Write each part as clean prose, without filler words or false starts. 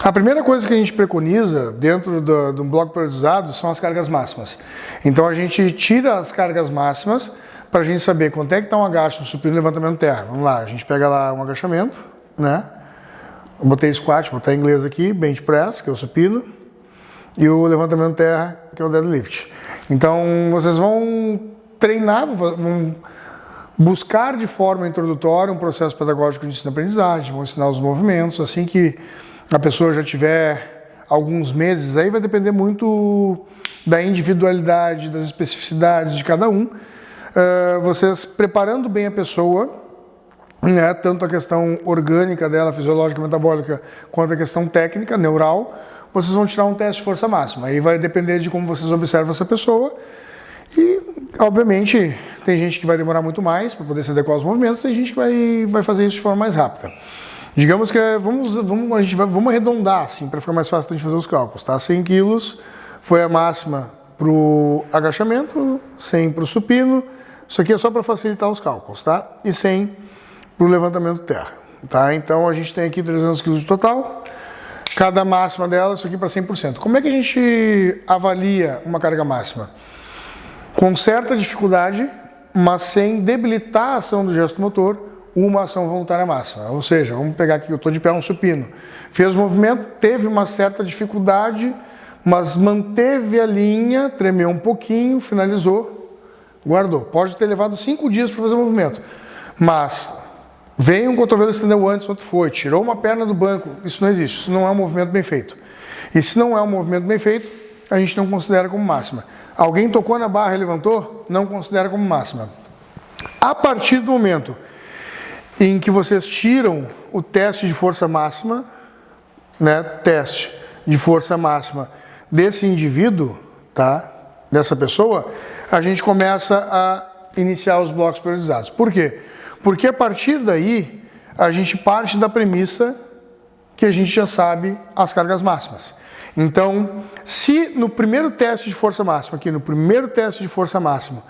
A primeira coisa que a gente preconiza dentro do bloco periodizado são as cargas máximas. Então a gente tira as cargas máximas para a gente saber quanto é que está um agacho no supino e levantamento terra. Vamos lá, a gente pega lá um agachamento, né? Eu botei squat, botei em inglês aqui, bench press, que é o supino, e o levantamento terra, que é o deadlift. Então vocês vão treinar, vão buscar de forma introdutória um processo pedagógico de ensino-aprendizagem, vão ensinar os movimentos, assim que a pessoa já tiver alguns meses, aí vai depender muito da individualidade, das especificidades de cada um. Vocês preparando bem a pessoa, né, tanto a questão orgânica dela, fisiológica, metabólica, quanto a questão técnica, neural, vocês vão tirar um teste de força máxima. Aí vai depender de como vocês observam essa pessoa. E, obviamente, tem gente que vai demorar muito mais para poder se adequar aos movimentos, tem gente que vai fazer isso de forma mais rápida. Digamos que vamos arredondar, assim, para ficar mais fácil de fazer os cálculos, tá? 100 quilos foi a máxima para o agachamento, 100 para o supino, isso aqui é só para facilitar os cálculos, tá? E 100 para o levantamento terra, tá? Então a gente tem aqui 300 quilos de total, cada máxima dela, isso aqui para 100%. Como é que a gente avalia uma carga máxima? Com certa dificuldade, mas sem debilitar a ação do gesto motor, uma ação voluntária máxima. Ou seja, vamos pegar aqui, eu estou de pé um supino, fez o movimento, teve uma certa dificuldade, mas manteve a linha, tremeu um pouquinho, finalizou, guardou. Pode ter levado 5 dias para fazer o movimento, mas veio um cotovelo, estendeu antes, outro foi, tirou uma perna do banco, isso não existe, isso não é um movimento bem feito. E se não é um movimento bem feito, a gente não considera como máxima. Alguém tocou na barra e levantou, não considera como máxima. A partir do momento em que vocês tiram o teste de força máxima, né, teste de força máxima desse indivíduo, tá, dessa pessoa, a gente começa a iniciar os blocos periodizados. Por quê? Porque a partir daí, a gente parte da premissa que a gente já sabe as cargas máximas. Então, se no primeiro teste de força máxima, aqui no primeiro teste de força máxima,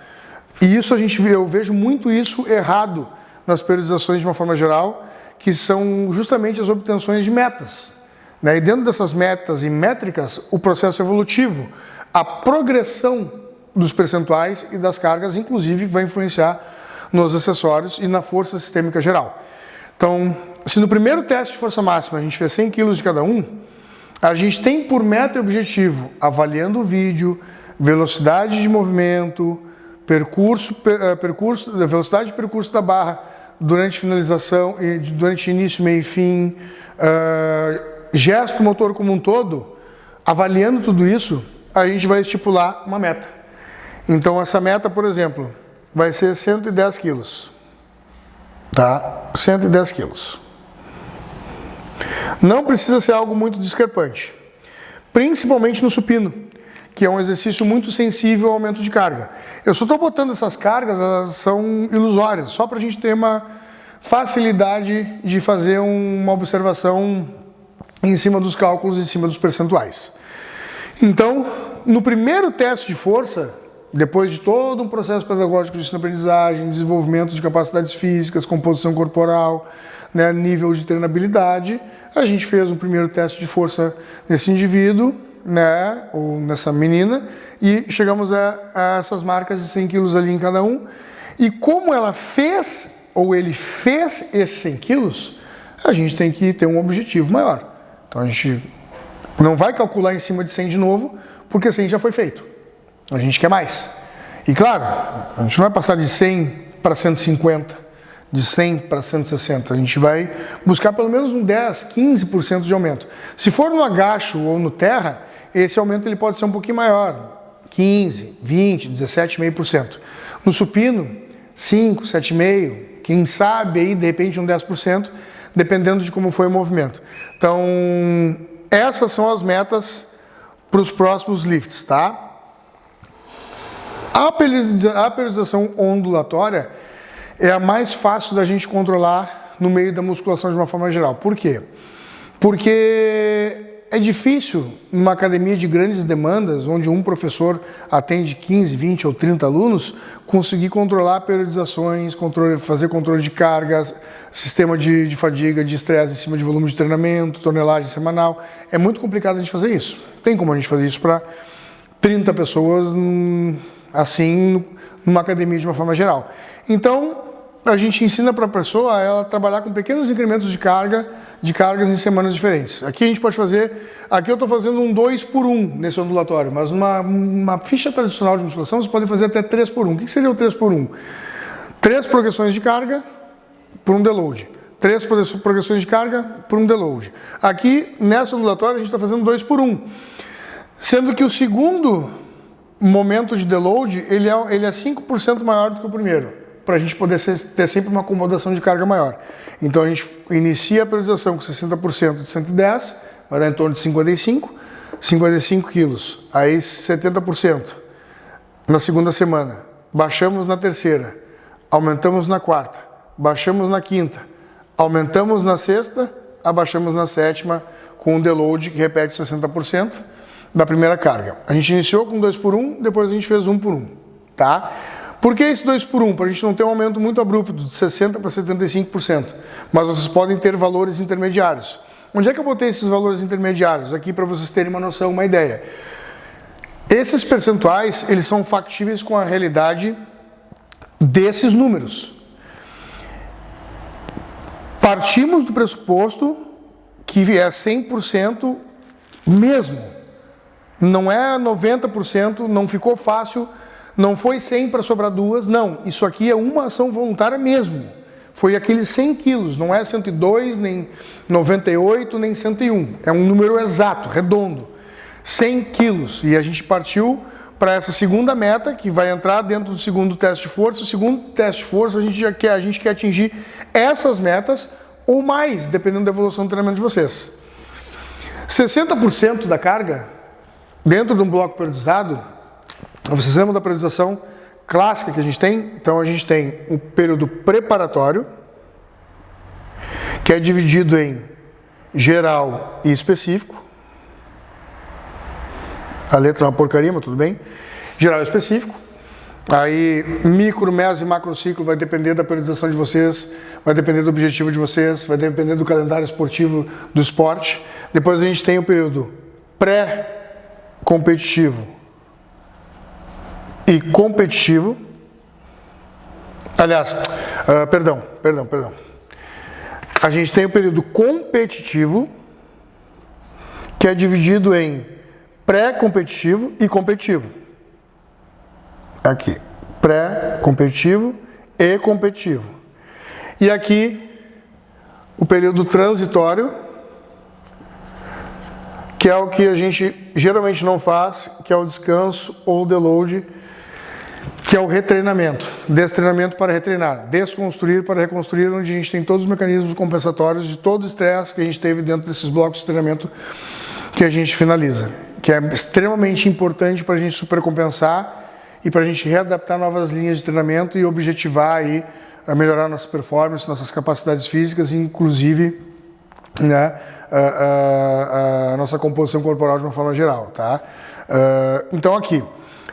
e isso eu vejo muito isso errado nas periodizações de uma forma geral, que são justamente as obtenções de metas, né? E dentro dessas metas e métricas, o processo evolutivo, a progressão dos percentuais e das cargas, inclusive, vai influenciar nos acessórios e na força sistêmica geral. Então, se no primeiro teste de força máxima a gente fez 100 kg de cada um, a gente tem por meta e objetivo, avaliando o vídeo, velocidade de movimento, velocidade de percurso da barra durante finalização, durante início, meio e fim, gesto motor como um todo, avaliando tudo isso, a gente vai estipular uma meta. Então essa meta, por exemplo, vai ser 110 quilos, tá? 110 quilos. Não precisa ser algo muito discrepante, principalmente no supino, que é um exercício muito sensível ao aumento de carga. Eu só estou botando essas cargas, elas são ilusórias, só para a gente ter uma facilidade de fazer uma observação em cima dos cálculos, em cima dos percentuais. Então, no primeiro teste de força, depois de todo um processo pedagógico de ensino-aprendizagem, desenvolvimento de capacidades físicas, composição corporal, né, nível de treinabilidade, a gente fez um primeiro teste de força nesse indivíduo, né, ou nessa menina, e chegamos a essas marcas de 100 quilos ali em cada um. E como ela fez, ou ele fez esses 100 quilos, a gente tem que ter um objetivo maior. Então a gente não vai calcular em cima de 100 de novo, porque 100 já foi feito. A gente quer mais. E claro, a gente não vai passar de 100 para 150, de 100 para 160. A gente vai buscar pelo menos um 10, 15% de aumento. Se for no agacho ou no terra, esse aumento ele pode ser um pouquinho maior, 15, 20, 17,5%. No supino, 5, 7,5%, quem sabe aí de repente um 10%, dependendo de como foi o movimento. Então, essas são as metas para os próximos lifts, tá? A periodização ondulatória é a mais fácil da gente controlar no meio da musculação de uma forma geral. Por quê? Porque é difícil, numa academia de grandes demandas, onde um professor atende 15, 20 ou 30 alunos, conseguir controlar periodizações, fazer controle de cargas, sistema de fadiga, de estresse em cima de volume de treinamento, tonelagem semanal. É muito complicado a gente fazer isso. Tem como a gente fazer isso para 30 pessoas, assim, numa academia de uma forma geral. Então, a gente ensina para a pessoa a ela trabalhar com pequenos incrementos de cargas em semanas diferentes. Aqui a gente pode fazer, aqui eu estou fazendo um 2x1 nesse ondulatório, mas uma ficha tradicional de musculação você pode fazer até 3x1. O que seria o 3x1? 3 progressões de carga por um deload. 3 progressões de carga por um deload. Aqui, nessa ondulatória, a gente está fazendo 2x1. Sendo que o segundo momento de deload, ele é 5% maior do que o primeiro, para a gente poder ter sempre uma acomodação de carga maior. Então a gente inicia a periodização com 60% de 110, vai dar em torno de 55 quilos, aí 70% na segunda semana, baixamos na terceira, aumentamos na quarta, baixamos na quinta, aumentamos na sexta, abaixamos na sétima com um deload que repete 60% da primeira carga. A gente iniciou com 2x1, depois a gente fez 1x1, tá? Por que esse 2x1? Para a gente não ter um aumento muito abrupto, de 60% para 75%. Mas vocês podem ter valores intermediários. Onde é que eu botei esses valores intermediários? Aqui para vocês terem uma noção, uma ideia. Esses percentuais, eles são factíveis com a realidade desses números. Partimos do pressuposto que é 100% mesmo. Não é 90%, não ficou fácil. Não foi 100 para sobrar 2, não. Isso aqui é uma ação voluntária mesmo. Foi aqueles 100 quilos, não é 102, nem 98, nem 101. É um número exato, redondo. 100 quilos. E a gente partiu para essa segunda meta, que vai entrar dentro do segundo teste de força. O segundo teste de força, a gente quer atingir essas metas ou mais, dependendo da evolução do treinamento de vocês. 60% da carga, dentro de um bloco periodizado, vocês lembram da periodização clássica que a gente tem? Então a gente tem o período preparatório, que é dividido em geral e específico. A letra é uma porcaria, mas tudo bem. Geral e específico. Aí micro, meso e macro ciclo vai depender da periodização de vocês, vai depender do objetivo de vocês, vai depender do calendário esportivo do esporte. Depois a gente tem o período pré-competitivo e competitivo. Aliás, perdão. A gente tem o período competitivo, que é dividido em pré-competitivo e competitivo. Aqui, pré-competitivo e competitivo. E aqui, o período transitório, que é o que a gente geralmente não faz, que é o descanso ou o deload, que é o retreinamento, destreinamento para retreinar, desconstruir para reconstruir, onde a gente tem todos os mecanismos compensatórios de todo o estresse que a gente teve dentro desses blocos de treinamento que a gente finaliza, que é extremamente importante para a gente supercompensar e para a gente readaptar novas linhas de treinamento e objetivar aí a melhorar nossa performance, nossas capacidades físicas, inclusive, né, a nossa composição corporal de uma forma geral, tá? Então aqui,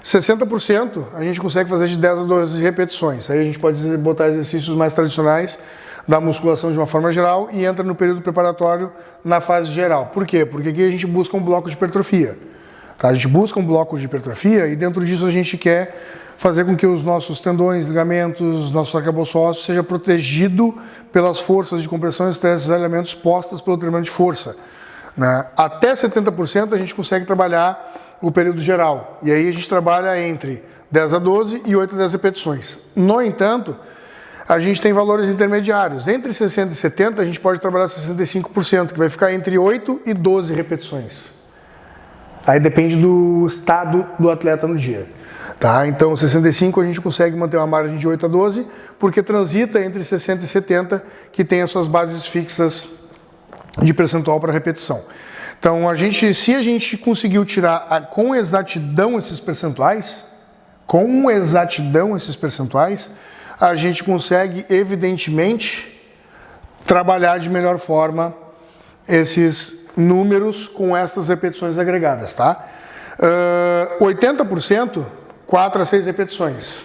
60% a gente consegue fazer de 10 a 12 repetições. Aí a gente pode botar exercícios mais tradicionais da musculação de uma forma geral e entra no período preparatório na fase geral. Por quê? Porque aqui a gente busca um bloco de hipertrofia. Tá? A gente busca um bloco de hipertrofia e dentro disso a gente quer fazer com que os nossos tendões, ligamentos, nosso arcabouço ósseo seja protegido pelas forças de compressão, estresse e elementos postas pelo treinamento de força. Né? Até 70% a gente consegue trabalhar o período geral. E aí a gente trabalha entre 10 a 12 e 8 a 10 repetições. No entanto, a gente tem valores intermediários. Entre 60 e 70 a gente pode trabalhar 65%, que vai ficar entre 8 e 12 repetições. Aí depende do estado do atleta no dia. Tá? Então 65 a gente consegue manter uma margem de 8 a 12, porque transita entre 60 e 70, que tem as suas bases fixas de percentual para repetição. Então, se a gente conseguiu tirar com exatidão esses percentuais, a gente consegue, evidentemente, trabalhar de melhor forma esses números com essas repetições agregadas, tá? 80%, 4 a 6 repetições.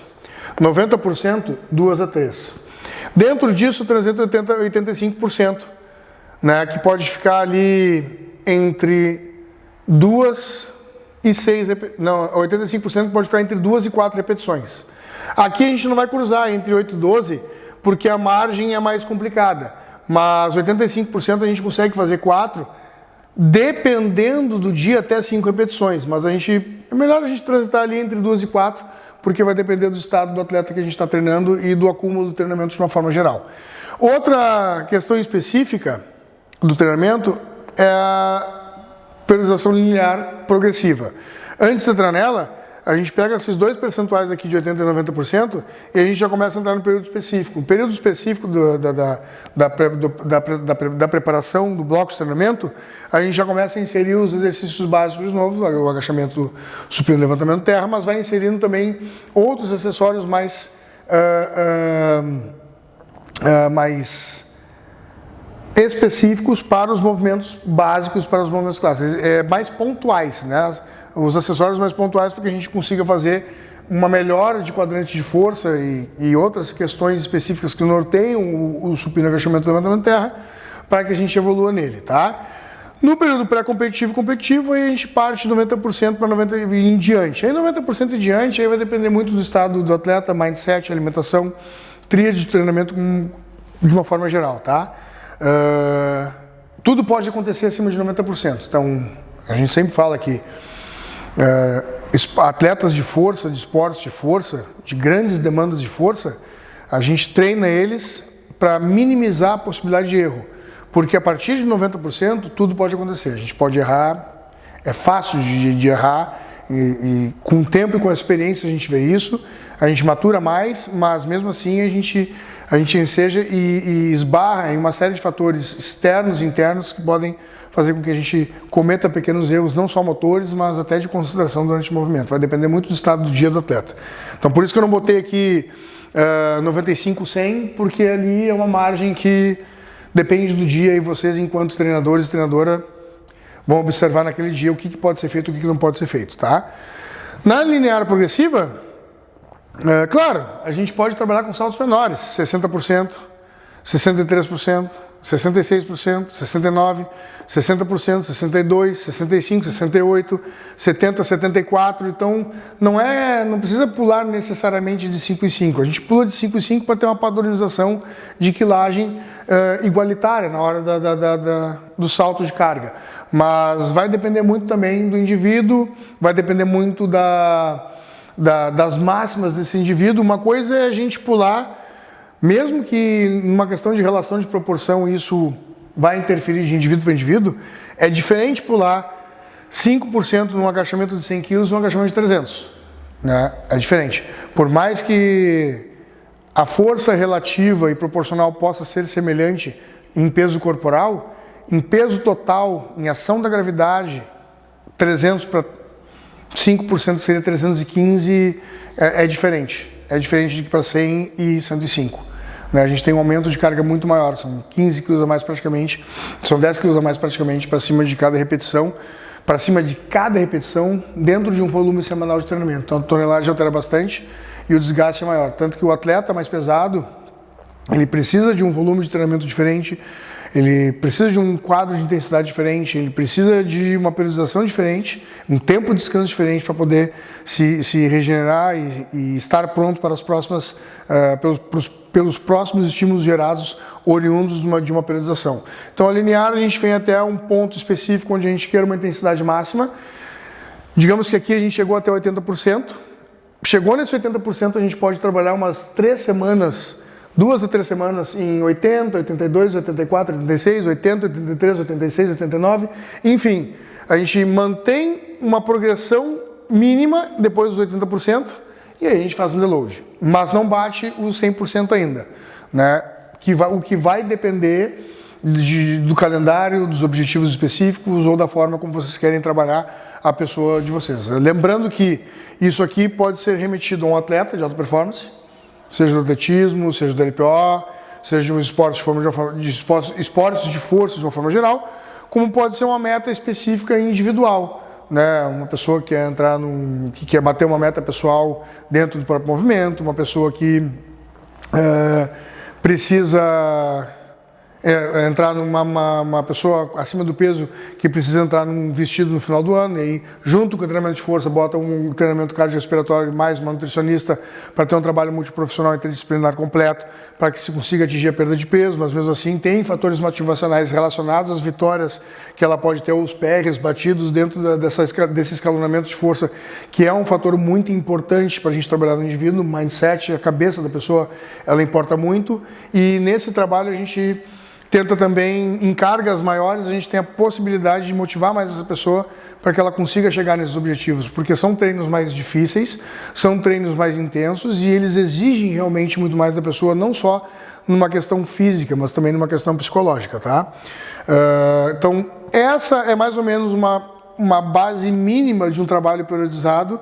90%, 2 a 3. Dentro disso, 385%, né, que pode ficar ali entre 2 e 6, não, 85% pode ficar entre 2 e 4 repetições. Aqui a gente não vai cruzar entre 8 e 12, porque a margem é mais complicada, mas 85% a gente consegue fazer 4, dependendo do dia até 5 repetições, mas é melhor a gente transitar ali entre 2 e 4, porque vai depender do estado do atleta que a gente está treinando e do acúmulo do treinamento de uma forma geral. Outra questão específica do treinamento é a periodização linear progressiva. Antes de entrar nela, a gente pega esses dois percentuais aqui de 80% e 90% e a gente já começa a entrar no período específico. O período específico da preparação do bloco de treinamento, a gente já começa a inserir os exercícios básicos novos, o agachamento supino, levantamento terra, mas vai inserindo também outros acessórios mais específicos para os movimentos básicos, para os movimentos clássicos, mais pontuais, né? Os acessórios mais pontuais para que a gente consiga fazer uma melhora de quadrante de força e outras questões específicas que norteiam o supino, agachamento, levantamento terra, para que a gente evolua nele, tá? No período pré-competitivo e competitivo, aí a gente parte de 90% para 90% em diante. Aí 90% em diante, aí vai depender muito do estado do atleta, mindset, alimentação, tríade de treinamento de uma forma geral, tá? Tudo pode acontecer acima de 90%. Então, a gente sempre fala que atletas de força, de esportes de força, de grandes demandas de força, a gente treina eles para minimizar a possibilidade de erro. Porque a partir de 90%, tudo pode acontecer. A gente pode errar, é fácil de errar, e com o tempo e com a experiência a gente vê isso, a gente matura mais, mas mesmo assim a gente enseja e esbarra em uma série de fatores externos e internos que podem fazer com que a gente cometa pequenos erros, não só motores, mas até de concentração durante o movimento. Vai depender muito do estado do dia do atleta. Então, por isso que eu não botei aqui 95-100, porque ali é uma margem que depende do dia e vocês, enquanto treinadores e treinadora, vão observar naquele dia o que pode ser feito e o que não pode ser feito, tá? Na linear progressiva, claro, a gente pode trabalhar com saltos menores, 60%, 63%, 66%, 69%, 60%, 62%, 65%, 68%, 70%, 74%. Então, não precisa pular necessariamente de 5 em 5. A gente pula de 5 em 5 para ter uma padronização de quilagem igualitária na hora do salto de carga. Mas vai depender muito também do indivíduo, vai depender muito das máximas desse indivíduo. Uma coisa é a gente pular, mesmo que numa questão de relação de proporção isso vai interferir de indivíduo para indivíduo, é diferente pular 5% num agachamento de 100 kg e um agachamento de 300. Né? É diferente. Por mais que a força relativa e proporcional possa ser semelhante em peso corporal, em peso total, em ação da gravidade, 300 para 5% seria 315, é diferente. É diferente de para 100 e 105. A gente tem um aumento de carga muito maior, são 15 kg a mais praticamente, são 10 kg a mais praticamente para cima de cada repetição, dentro de um volume semanal de treinamento. Então a tonelagem altera bastante e o desgaste é maior. Tanto que o atleta mais pesado, ele precisa de um volume de treinamento diferente, ele precisa de um quadro de intensidade diferente, ele precisa de uma periodização diferente, um tempo de descanso diferente para poder se regenerar e estar pronto para as próximas, pelos próximos estímulos gerados oriundos de uma periodização. Então, a linear a gente vem até um ponto específico onde a gente quer uma intensidade máxima. Digamos que aqui a gente chegou até 80%. Chegou nesse 80%, a gente pode trabalhar umas 3 semanas, 2 a 3 semanas em 80, 82, 84, 86, 80, 83, 86, 89, enfim, a gente mantém uma progressão mínima depois dos 80% e aí a gente faz um deload, mas não bate os 100% ainda, né? O que vai depender do calendário, dos objetivos específicos ou da forma como vocês querem trabalhar a pessoa de vocês. Lembrando que isso aqui pode ser remetido a um atleta de alta performance, seja do atletismo, seja do LPO, seja de um esporte esportes de força de uma forma geral, como pode ser uma meta específica e individual, né? Uma pessoa que quer que quer bater uma meta pessoal dentro do próprio movimento, uma pessoa que precisa entrar uma pessoa acima do peso que precisa entrar num vestido no final do ano, e aí, junto com o treinamento de força, bota um treinamento cardiorrespiratório mais uma nutricionista para ter um trabalho multiprofissional interdisciplinar completo, para que se consiga atingir a perda de peso, mas mesmo assim tem fatores motivacionais relacionados às vitórias que ela pode ter, os PRs batidos dentro desse escalonamento de força, que é um fator muito importante para a gente trabalhar no indivíduo. O mindset, a cabeça da pessoa, ela importa muito, e nesse trabalho a gente tenta também, em cargas maiores, a gente tem a possibilidade de motivar mais essa pessoa para que ela consiga chegar nesses objetivos, porque são treinos mais difíceis, são treinos mais intensos e eles exigem realmente muito mais da pessoa, não só numa questão física, mas também numa questão psicológica, tá? Então, essa é mais ou menos uma base mínima de um trabalho periodizado,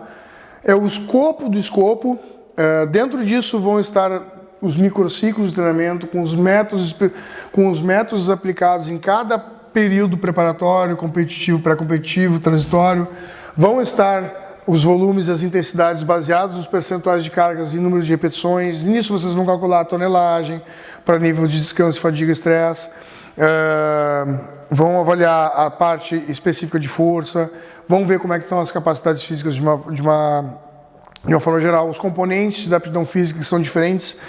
é o escopo do escopo. Dentro disso vão estar os microciclos de treinamento com os métodos aplicados em cada período preparatório, competitivo, pré-competitivo, transitório. Vão estar os volumes e as intensidades baseados nos percentuais de cargas e número de repetições. Nisso vocês vão calcular a tonelagem para nível de descanso, fadiga e estresse. Vão avaliar a parte específica de força. Vão ver como é que estão as capacidades físicas de uma forma geral. Os componentes da aptidão física que são diferentes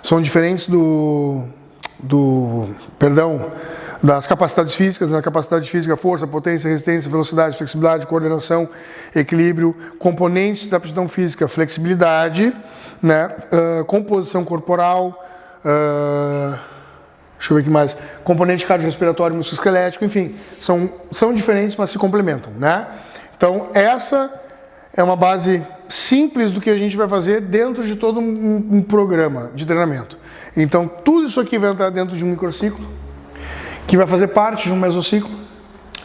são diferentes das capacidades físicas, né? Capacidade física, força, potência, resistência, velocidade, flexibilidade, coordenação, equilíbrio. Componentes da aptidão física, flexibilidade, né? Composição corporal, deixa eu ver o que mais, componente cardiorrespiratório, musculoesquelético, enfim, são diferentes, mas se complementam, né? Então, essa é uma base simples do que a gente vai fazer dentro de todo um programa de treinamento. Então, tudo isso aqui vai entrar dentro de um microciclo, que vai fazer parte de um mesociclo,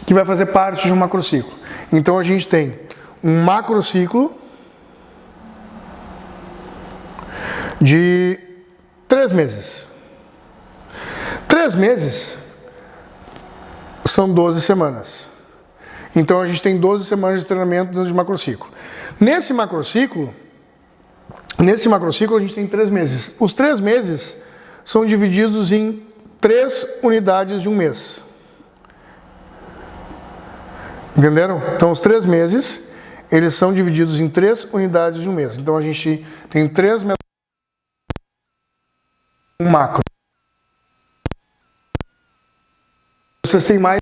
que vai fazer parte de um macrociclo. Então, a gente tem um macrociclo de 3 meses. 3 meses são 12 semanas. Então, a gente tem 12 semanas de treinamento dentro de macrociclo. Nesse macrociclo, a gente tem 3 meses. Os 3 meses são divididos em 3 unidades de um mês. Entenderam? Então, os 3 meses, eles são divididos em 3 unidades de um mês. Então, a gente tem 3 meses um macro. Vocês têm mais